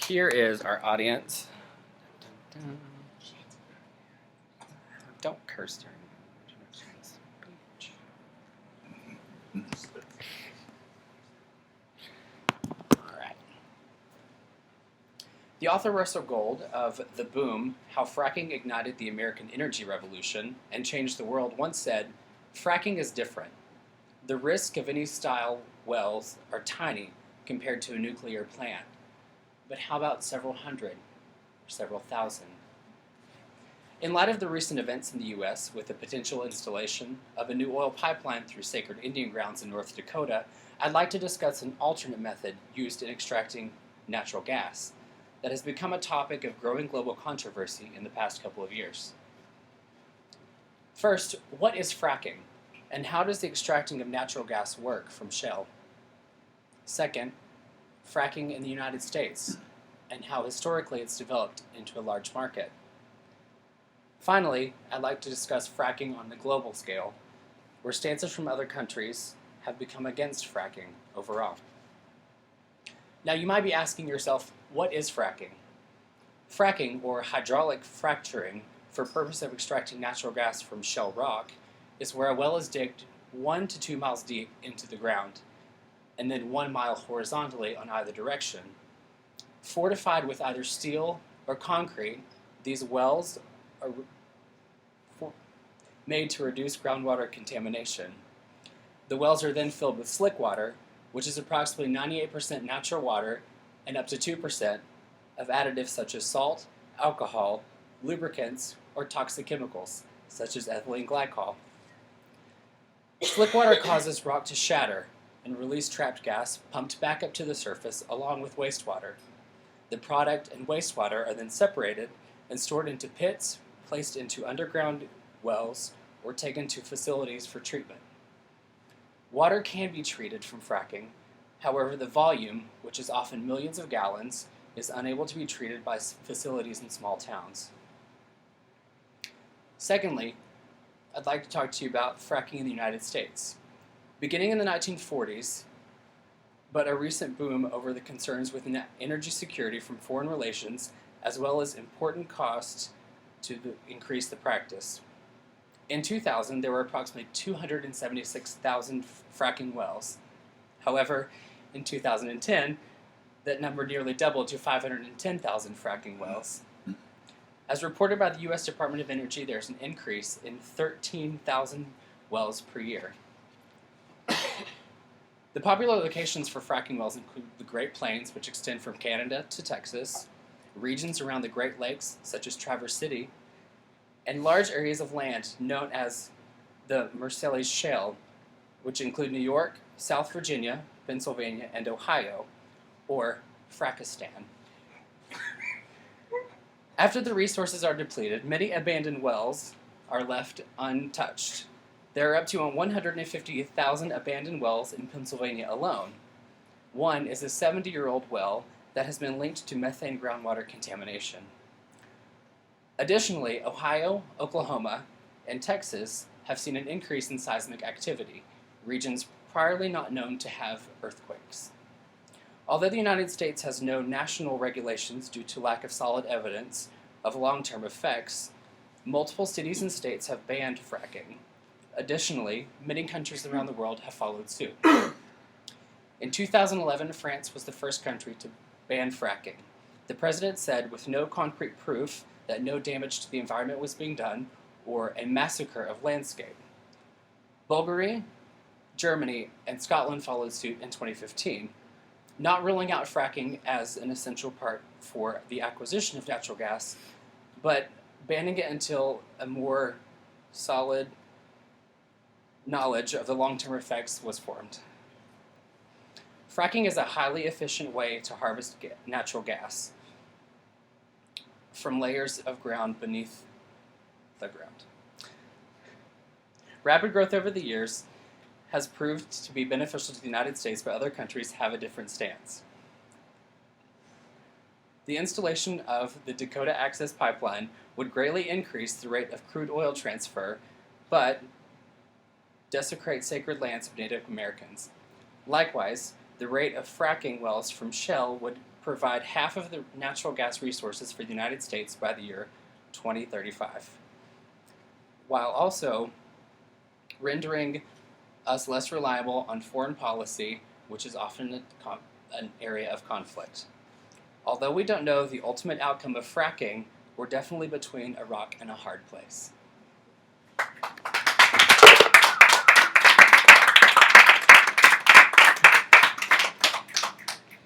Here is our audience. Don't curse during All right. The author Russell Gold of The Boom, How Fracking Ignited the American Energy Revolution and Changed the World once said, "Fracking is different. The risk of any style wells are tiny compared to a nuclear plant. But how about several hundred or several thousand?" In light of the recent events in the U.S. with the potential installation of a new oil pipeline through sacred Indian grounds in North Dakota, I'd like to discuss an alternate method used in extracting natural gas that has become a topic of growing global controversy in the past couple of years. First, what is fracking, and how does the extracting of natural gas work from shale? Second, fracking in the United States, and how historically it's developed into a large market. Finally, I'd like to discuss fracking on the global scale, where stances from other countries have become against fracking overall. Now, you might be asking yourself, what is fracking? Fracking, or hydraulic fracturing, for purpose of extracting natural gas from shale rock, is where a well is digged 1 to 2 miles deep into the ground, and then 1 mile horizontally on either direction. Fortified with either steel or concrete, these wells are made to reduce groundwater contamination. The wells are then filled with slick water, which is approximately 98% natural water and up to 2% of additives such as salt, alcohol, lubricants, or toxic chemicals, such as ethylene glycol. Slick water causes rock to shatter and release trapped gas pumped back up to the surface along with wastewater. The product and wastewater are then separated and stored into pits, placed into underground wells, or taken to facilities for treatment. Water can be treated from fracking. However, the volume, which is often millions of gallons, is unable to be treated by facilities in small towns. Secondly, I'd like to talk to you about fracking in the United States. Beginning in the 1940s, but a recent boom over the concerns with energy security from foreign relations, as well as important costs to increase the practice. In 2000, there were approximately 276,000 fracking wells. However, in 2010, that number nearly doubled to 510,000 fracking wells. As reported by the U.S. Department of Energy, there's an increase in 13,000 wells per year. The popular locations for fracking wells include the Great Plains, which extend from Canada to Texas, regions around the Great Lakes, such as Traverse City, and large areas of land known as the Marcellus Shale, which include New York, South Virginia, Pennsylvania, and Ohio, or Frackistan. After the resources are depleted, many abandoned wells are left untouched. There are up to 150,000 abandoned wells in Pennsylvania alone. One is a 70-year-old well that has been linked to methane groundwater contamination. Additionally, Ohio, Oklahoma, and Texas have seen an increase in seismic activity, regions priorly not known to have earthquakes. Although the United States has no national regulations due to lack of solid evidence of long-term effects, multiple cities and states have banned fracking. Additionally, many countries around the world have followed suit. In 2011, France was the first country to ban fracking. The president said, with no concrete proof that no damage to the environment was being done or a massacre of landscape. Bulgaria, Germany, and Scotland followed suit in 2015, not ruling out fracking as an essential part for the acquisition of natural gas, but banning it until a more solid knowledge of the long-term effects was formed. Fracking is a highly efficient way to harvest natural gas from layers of ground beneath the ground. Rapid growth over the years has proved to be beneficial to the United States, but other countries have a different stance. The installation of the Dakota Access Pipeline would greatly increase the rate of crude oil transfer, but desecrate sacred lands of Native Americans. Likewise, the rate of fracking wells from shale would provide half of the natural gas resources for the United States by the year 2035, while also rendering us less reliable on foreign policy, which is often an area of conflict. Although we don't know the ultimate outcome of fracking, we're definitely between a rock and a hard place.